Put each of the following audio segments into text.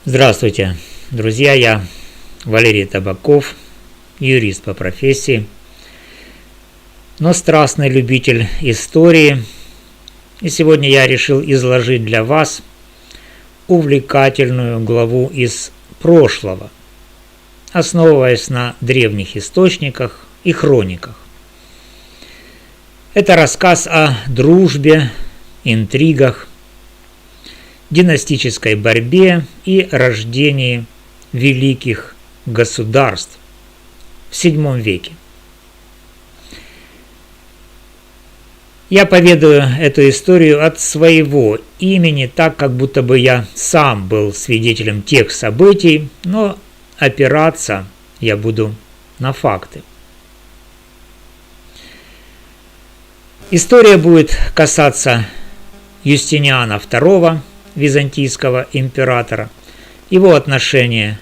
Здравствуйте, друзья, я Валерий Табаков, юрист по профессии, но страстный любитель истории. И сегодня я решил изложить для вас увлекательную главу из прошлого, основываясь на древних источниках и хрониках. Это рассказ о дружбе, интригах, династической борьбе и рождении великих государств в VII веке. Я поведаю эту историю от своего имени, так как будто бы я сам был свидетелем тех событий, но опираться я буду на факты. История будет касаться Юстиниана II, византийского императора, его отношение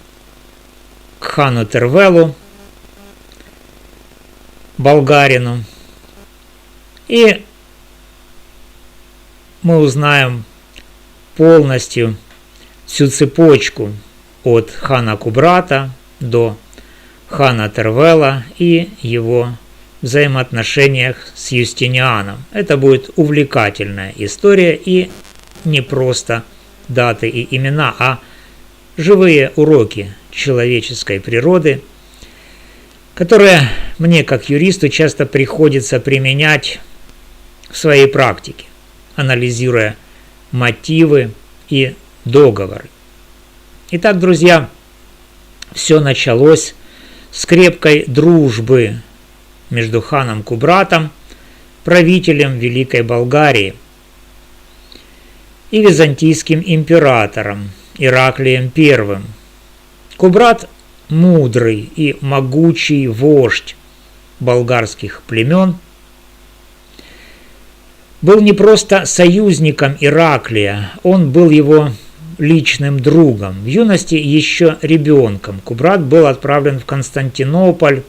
к хану Тервеллу, болгарину, и мы узнаем полностью всю цепочку от хана Кубрата до хана Тервелла и его взаимоотношениях с Юстинианом. Это будет увлекательная история и не просто даты и имена, а живые уроки человеческой природы, которые мне, как юристу, часто приходится применять в своей практике, анализируя мотивы и договоры. Итак, друзья, все началось с крепкой дружбы между ханом Кубратом, правителем Великой Болгарии, и византийским императором Ираклием I. Кубрат – мудрый и могучий вождь болгарских племен, был не просто союзником Ираклия, он был его личным другом. В юности еще ребенком Кубрат был отправлен в Константинополь,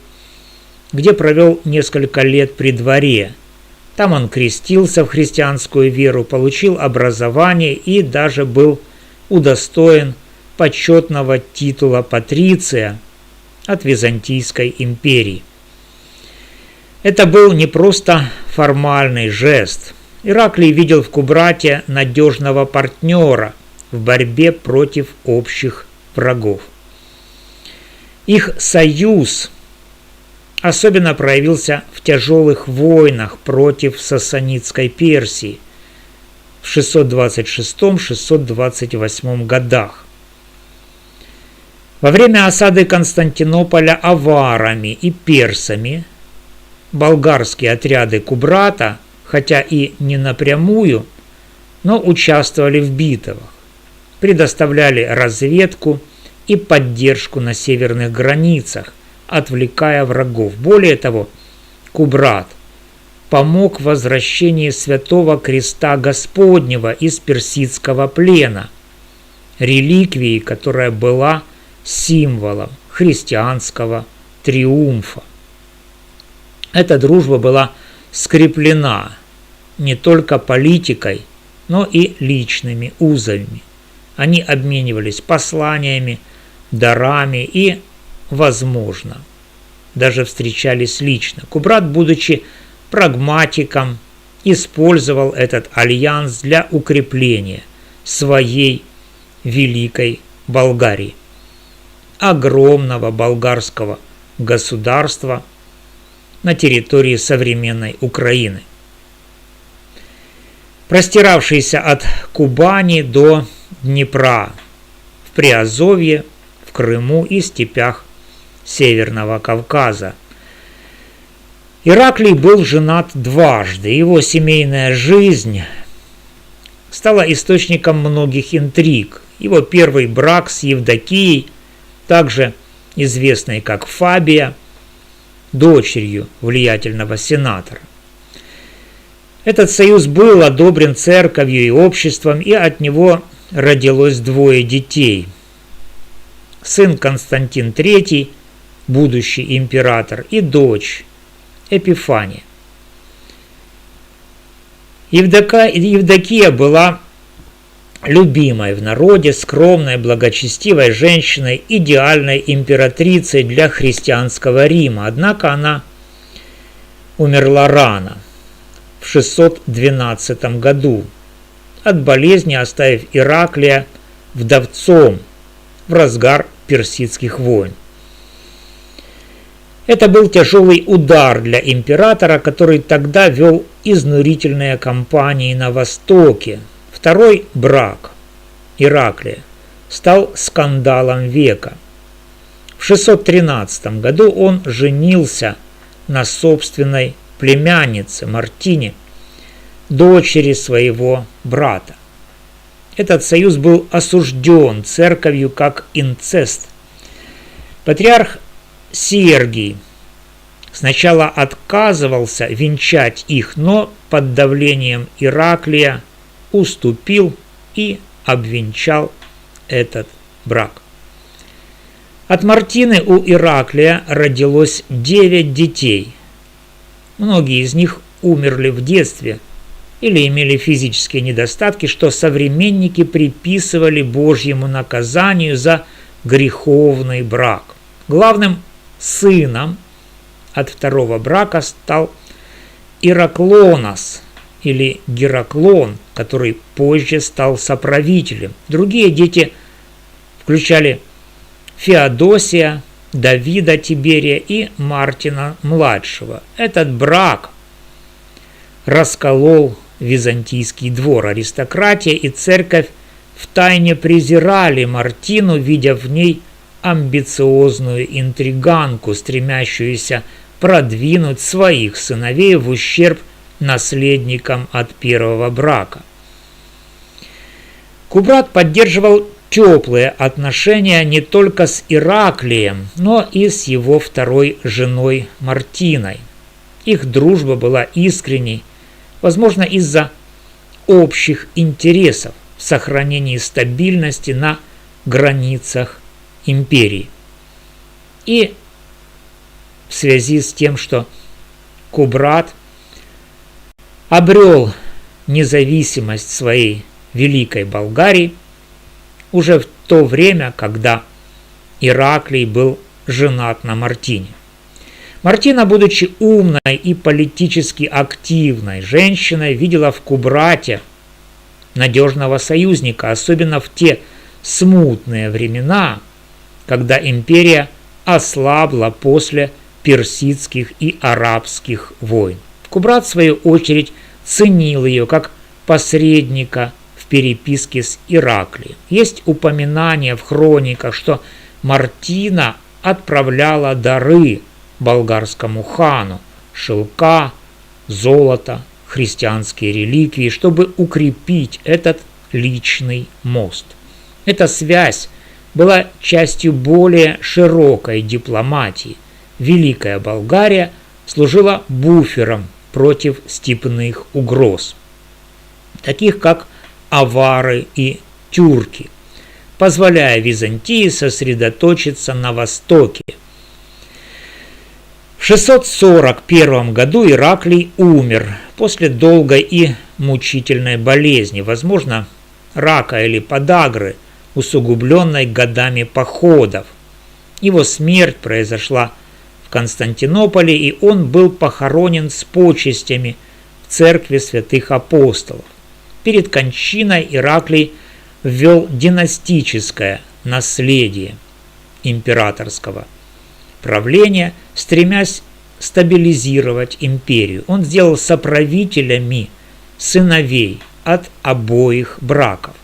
где провел несколько лет при дворе. Там он крестился в христианскую веру, получил образование и даже был удостоен почетного титула патриция от Византийской империи. Это был не просто формальный жест. Ираклий видел в Кубрате надежного партнера в борьбе против общих врагов. Их союз особенно проявился в тяжелых войнах против Сасанидской Персии в 626-628 годах. Во время осады Константинополя аварами и персами болгарские отряды Кубрата, хотя и не напрямую, но участвовали в битвах, предоставляли разведку и поддержку на северных границах, отвлекая врагов. Более того, Кубрат помог в возвращении Святого Креста Господнего из персидского плена, реликвии, которая была символом христианского триумфа. Эта дружба была скреплена не только политикой, но и личными узами. Они обменивались посланиями, дарами и, возможно, даже встречались лично. Кубрат, будучи прагматиком, использовал этот альянс для укрепления своей Великой Болгарии, огромного болгарского государства на территории современной Украины, простиравшейся от Кубани до Днепра, в Приазовье, в Крыму и степях Северного Кавказа. Ираклий был женат дважды. Его семейная жизнь стала источником многих интриг. Его первый брак с Евдокией, также известной как Фабия, дочерью влиятельного сенатора. Этот союз был одобрен церковью и обществом, и от него родилось двое детей. Сын Константин III, будущий император, и дочь Эпифания. Евдокия была любимой в народе, скромной, благочестивой женщиной, идеальной императрицей для христианского Рима. Однако она умерла рано, в 612 году, от болезни, оставив Ираклия вдовцом в разгар персидских войн. Это был тяжелый удар для императора, который тогда вел изнурительные кампании на Востоке. Второй брак Ираклия стал скандалом века. В 613 году он женился на собственной племяннице Мартине, дочери своего брата. Этот союз был осужден церковью как инцест. Патриарх Сергий сначала отказывался венчать их, но под давлением Ираклия уступил и обвенчал этот брак. От Мартины у Ираклия родилось 9 детей. Многие из них умерли в детстве или имели физические недостатки, что современники приписывали Божьему наказанию за греховный брак. Главным сыном от второго брака стал Ираклонос или Гераклон, который позже стал соправителем. Другие дети включали Феодосия, Давида Тиберия и Мартина-младшего. Этот брак расколол византийский двор. Аристократия и церковь втайне презирали Мартину, видя в ней амбициозную интриганку, стремящуюся продвинуть своих сыновей в ущерб наследникам от первого брака. Кубрат поддерживал теплые отношения не только с Ираклием, но и с его второй женой Мартиной. Их дружба была искренней, возможно, из-за общих интересов в сохранении стабильности на границах империи. И в связи с тем, что Кубрат обрел независимость своей Великой Болгарии уже в то время, когда Ираклий был женат на Мартине. Мартина, будучи умной и политически активной женщиной, видела в Кубрате надежного союзника, особенно в те смутные времена, когда империя ослабла после персидских и арабских войн. Кубрат, в свою очередь, ценил ее как посредника в переписке с Ираклием. Есть упоминание в хрониках, что Мартина отправляла дары болгарскому хану: шелка, золото, христианские реликвии, чтобы укрепить этот личный мост. Эта связь была частью более широкой дипломатии. Великая Болгария служила буфером против степных угроз, таких как авары и тюрки, позволяя Византии сосредоточиться на Востоке. В 641 году Ираклий умер после долгой и мучительной болезни, возможно, рака или подагры, усугубленной годами походов. Его смерть произошла в Константинополе, и он был похоронен с почестями в церкви святых апостолов. Перед кончиной Ираклий ввел династическое наследие императорского правления, стремясь стабилизировать империю. Он сделал соправителями сыновей от обоих браков: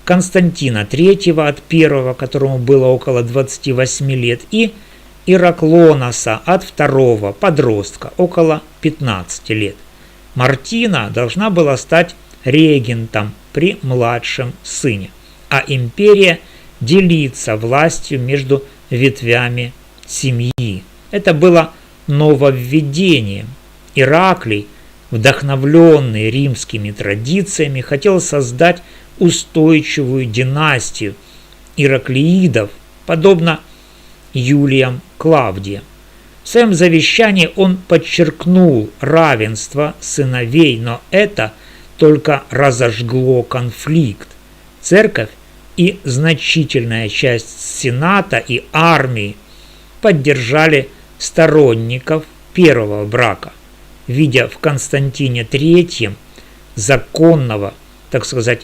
Константина III от первого, которому было около 28 лет, и Ираклоноса от второго, подростка, около 15 лет. Мартина должна была стать регентом при младшем сыне, а империя делиться властью между ветвями семьи. Это было нововведением. Ираклий, вдохновленный римскими традициями, хотел создать устойчивую династию Ираклиидов, подобно Юлиям Клавдиям. В своем завещании он подчеркнул равенство сыновей, но это только разожгло конфликт. Церковь и значительная часть Сената и армии поддержали сторонников первого брака, видя в Константине III законного, так сказать,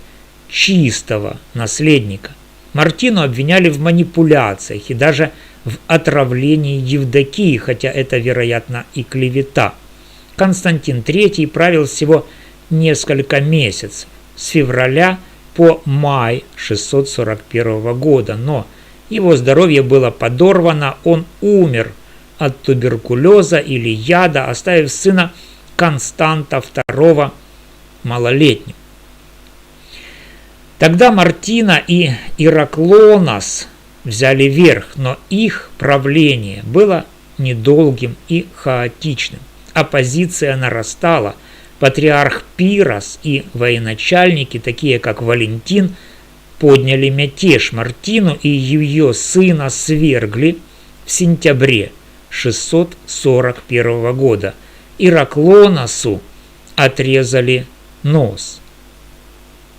чистого наследника. Мартину обвиняли в манипуляциях и даже в отравлении Евдокии, хотя это, вероятно, и клевета. Константин III правил всего несколько месяцев, с февраля по май 641 года, но его здоровье было подорвано, он умер от туберкулеза или яда, оставив сына Константа II малолетним. Тогда Мартина и Ираклонос взяли верх, но их правление было недолгим и хаотичным. Оппозиция нарастала. Патриарх Пирос и военачальники, такие как Валентин, подняли мятеж. Мартину и ее сына свергли в сентябре 641 года. Ираклоносу отрезали нос.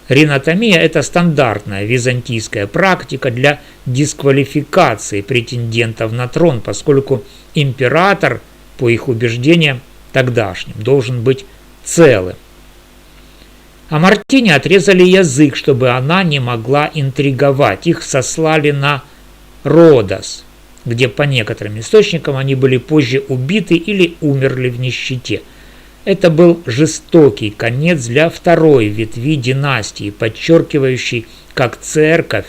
Ринотомия – это стандартная византийская практика для дисквалификации претендентов на трон, поскольку император, по их убеждениям тогдашним, должен быть целым. А Мартине отрезали язык, чтобы она не могла интриговать. Их сослали на Родос, где по некоторым источникам они были позже убиты или умерли в нищете. Это был жестокий конец для второй ветви династии, подчеркивающий, как церковь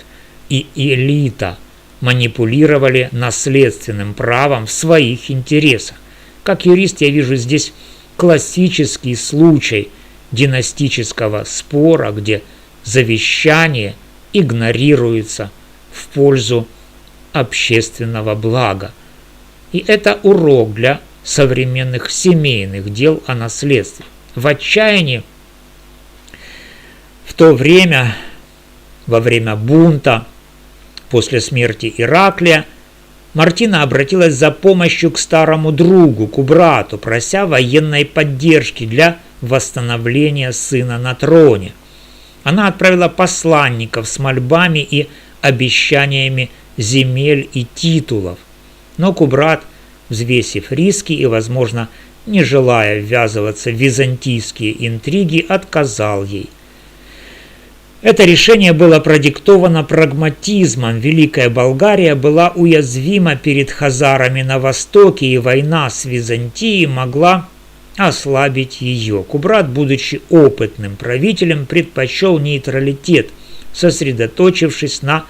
и элита манипулировали наследственным правом в своих интересах. Как юрист я вижу здесь классический случай династического спора, где завещание игнорируется в пользу общественного блага. И это урок для современных семейных дел о наследстве. В отчаянии в то время, во время бунта, после смерти Ираклия, Мартина обратилась за помощью к старому другу, Кубрату, прося военной поддержки для восстановления сына на троне. Она отправила посланников с мольбами и обещаниями земель и титулов. Но Кубрат, взвесив риски и, возможно, не желая ввязываться в византийские интриги, отказал ей. Это решение было продиктовано прагматизмом. Великая Болгария была уязвима перед хазарами на востоке, и война с Византией могла ослабить ее. Кубрат, будучи опытным правителем, предпочел нейтралитет, сосредоточившись на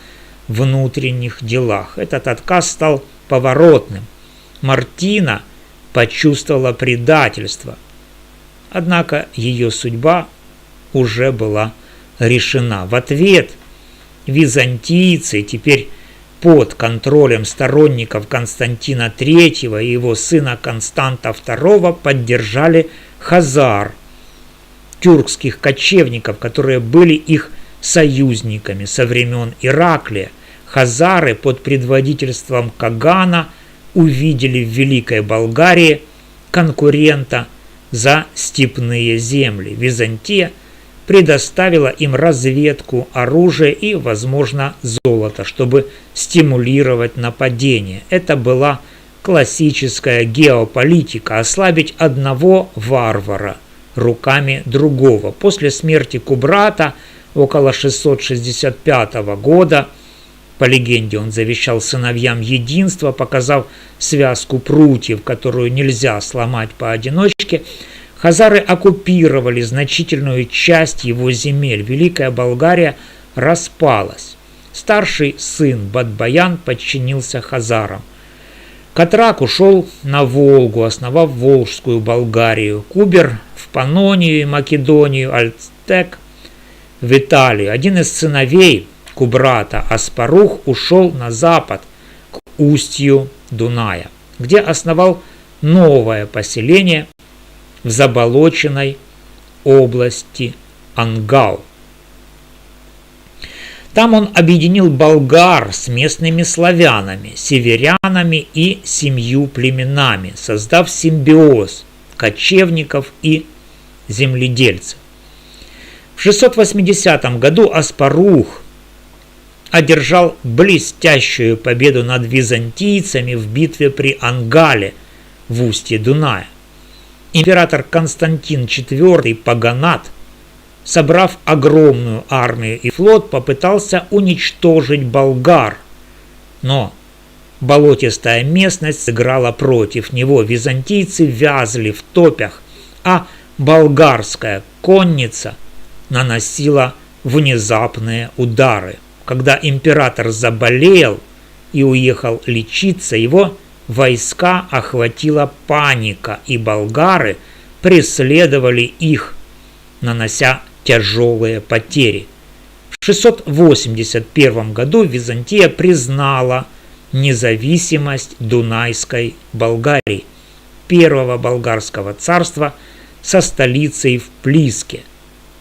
внутренних делах. Этот отказ стал поворотным. Мартина почувствовала предательство. Однако ее судьба уже была решена. В ответ византийцы, теперь под контролем сторонников Константина III и его сына Константа II, поддержали хазар, тюркских кочевников, которые были их союзниками со времен Ираклия. Хазары под предводительством Кагана увидели в Великой Болгарии конкурента за степные земли. Византия предоставила им разведку, оружие и, возможно, золото, чтобы стимулировать нападение. Это была классическая геополитика – ослабить одного варвара руками другого. После смерти Кубрата около 665 года, по легенде, он завещал сыновьям единство, показав связку прутьев, которую нельзя сломать поодиночке. Хазары оккупировали значительную часть его земель. Великая Болгария распалась. Старший сын Бадбаян подчинился хазарам. Катрак ушел на Волгу, основав Волжскую Болгарию. Кубер в Панонию и Македонию, Альтек в Италию. Один из сыновей Кубрата, Аспарух, ушел на запад к устью Дуная, где основал новое поселение в заболоченной области Ангал. Там он объединил болгар с местными славянами, северянами и 7 племенами, создав симбиоз кочевников и земледельцев. В В 680 году Аспарух одержал блестящую победу над византийцами в битве при Ангале в устье Дуная. Император Константин IV Паганат, собрав огромную армию и флот, попытался уничтожить болгар, но болотистая местность сыграла против него. Византийцы вязли в топях, а болгарская конница наносила внезапные удары. Когда император заболел и уехал лечиться, его войска охватила паника, и болгары преследовали их, нанося тяжелые потери. В 681 году Византия признала независимость Дунайской Болгарии, первого болгарского царства со столицей в Плиске.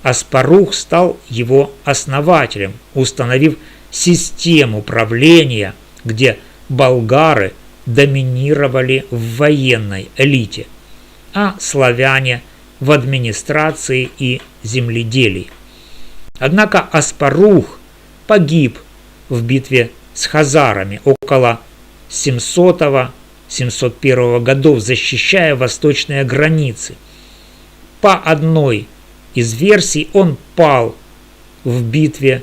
Аспарух стал его основателем, установив систему правления, где болгары доминировали в военной элите, а славяне в администрации и земледелии. Однако Аспарух погиб в битве с хазарами около 700-701 годов, защищая восточные границы. По одной из версий он пал в битве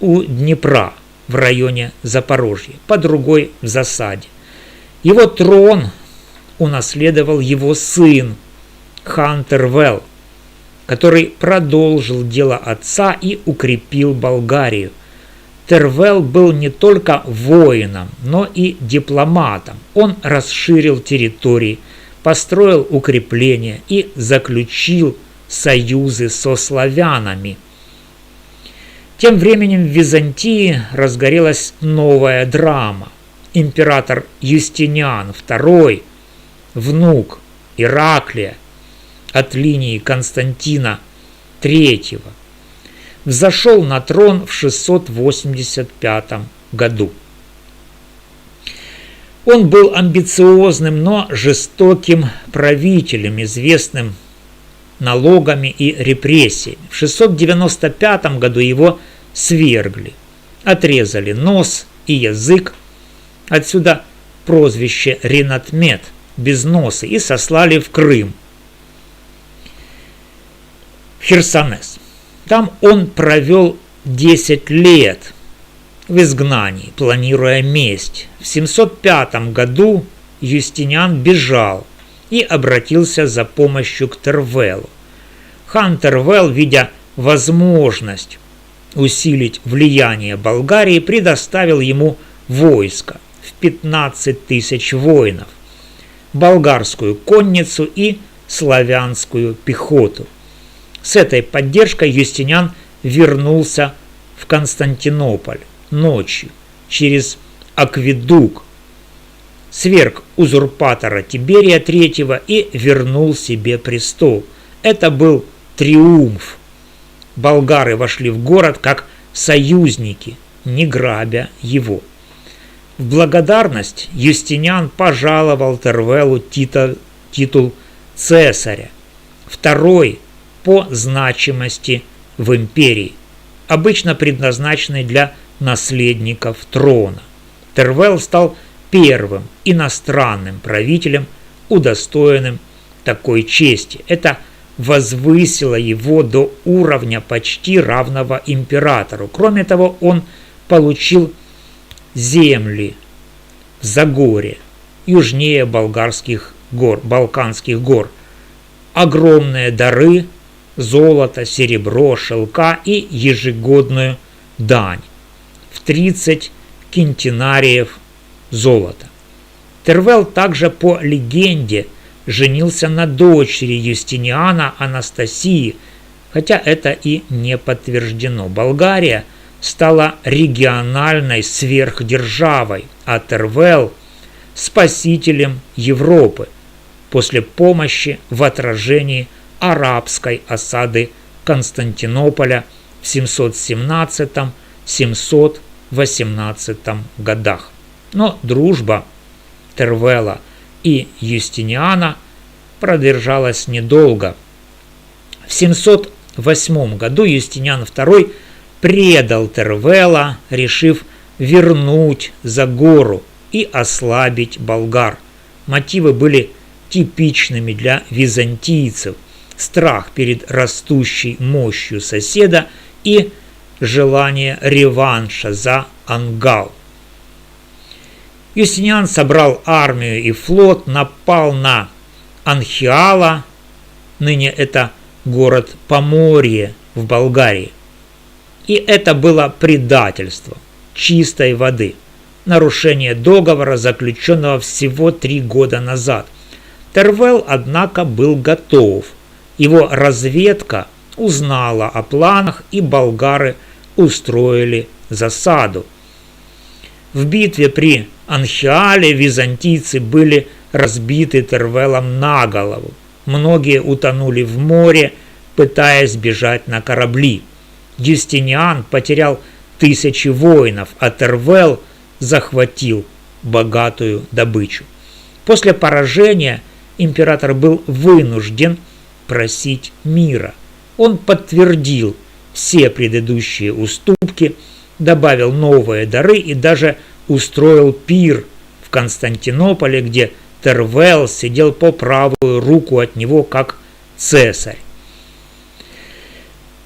у Днепра в районе Запорожья, по другой в засаде. Его трон унаследовал его сын хан Тервел, который продолжил дело отца и укрепил Болгарию. Тервел был не только воином, но и дипломатом. Он расширил территории, построил укрепления и заключил союзы со славянами. Тем временем в Византии разгорелась новая драма. Император Юстиниан II, внук Ираклия от линии Константина III, взошел на трон в 685 году. Он был амбициозным, но жестоким правителем, известным налогами и репрессиями. В 695 году его свергли, отрезали нос и язык, отсюда прозвище Ринатмет, без носа, и сослали в Крым, в Херсонес. Там он провел 10 лет в изгнании, планируя месть. В 705 году Юстиниан бежал и обратился за помощью к Тервелу. Хан Тервел, видя возможность усилить влияние Болгарии, предоставил ему войско в 15 тысяч воинов, болгарскую конницу и славянскую пехоту. С этой поддержкой Юстиниан вернулся в Константинополь ночью через акведук, сверг узурпатора Тиберия III и вернул себе престол. Это был триумф. Болгары вошли в город как союзники, не грабя его. В благодарность Юстиниан пожаловал Тервелу титул цесаря, второй по значимости в империи, обычно предназначенный для наследников трона. Тервел стал первым иностранным правителем, удостоенным такой чести. Это возвысило его до уровня почти равного императору. Кроме того, он получил земли в Загоре, южнее Балканских гор, огромные дары, золото, серебро, шелка и ежегодную дань в 30 кентинариев золота. Тервел также, по легенде, женился на дочери Юстиниана Анастасии, хотя это и не подтверждено. Болгария стала региональной сверхдержавой, а Тервел – спасителем Европы после помощи в отражении арабской осады Константинополя в 717-718 годах. Но дружба Тервела и Юстиниана продержалась недолго. В 8 году Юстиниан II предал Тервелла, решив вернуть за гору и ослабить болгар. Мотивы были типичными для византийцев: страх перед растущей мощью соседа и желание реванша за Ангал. Юстиниан собрал армию и флот, напал на Анхиала, ныне это город Поморье в Болгарии. И это было предательство чистой воды, нарушение договора, заключенного всего 3 года назад. Тервелл, однако, был готов. Его разведка узнала о планах, и болгары устроили засаду. В битве при Анхиале византийцы были разбиты Тервеллом на голову. Многие утонули в море, пытаясь бежать на корабли. Юстиниан потерял 1000 воинов, а Тервелл захватил богатую добычу. После поражения император был вынужден просить мира. Он подтвердил все предыдущие уступки, добавил новые дары и даже устроил пир в Константинополе, где Тервелл сидел по правую руку от него как цесарь.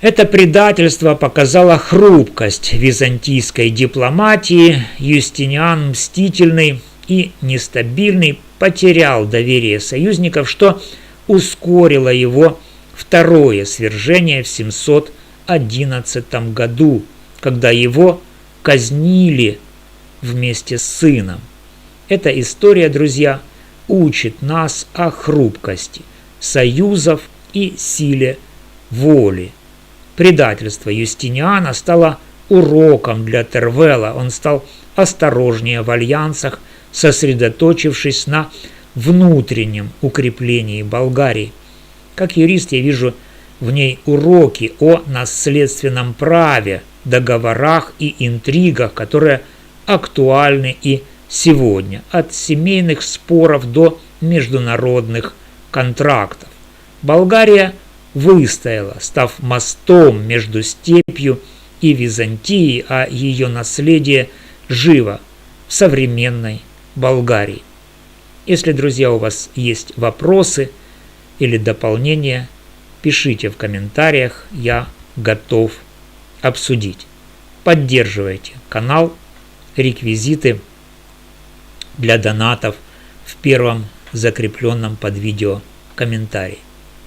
Это предательство показало хрупкость византийской дипломатии. Юстиниан, мстительный и нестабильный, потерял доверие союзников, что ускорило его второе свержение в 711 году, когда его казнили вместе с сыном. Эта история, друзья, учит нас о хрупкости союзов и силе воли. Предательство Юстиниана стало уроком для Тервелла. Он стал осторожнее в альянсах, сосредоточившись на внутреннем укреплении Болгарии. Как юрист я вижу в ней уроки о наследственном праве, договорах и интригах, которые актуальны и сегодня, от семейных споров до международных контрактов. Болгария выстояла, став мостом между степью и Византией, а ее наследие живо в современной Болгарии. Если, друзья, у вас есть вопросы или дополнения, пишите в комментариях, я готов обсудить. Поддерживайте канал, реквизиты для донатов в первом закрепленном под видео комментарии.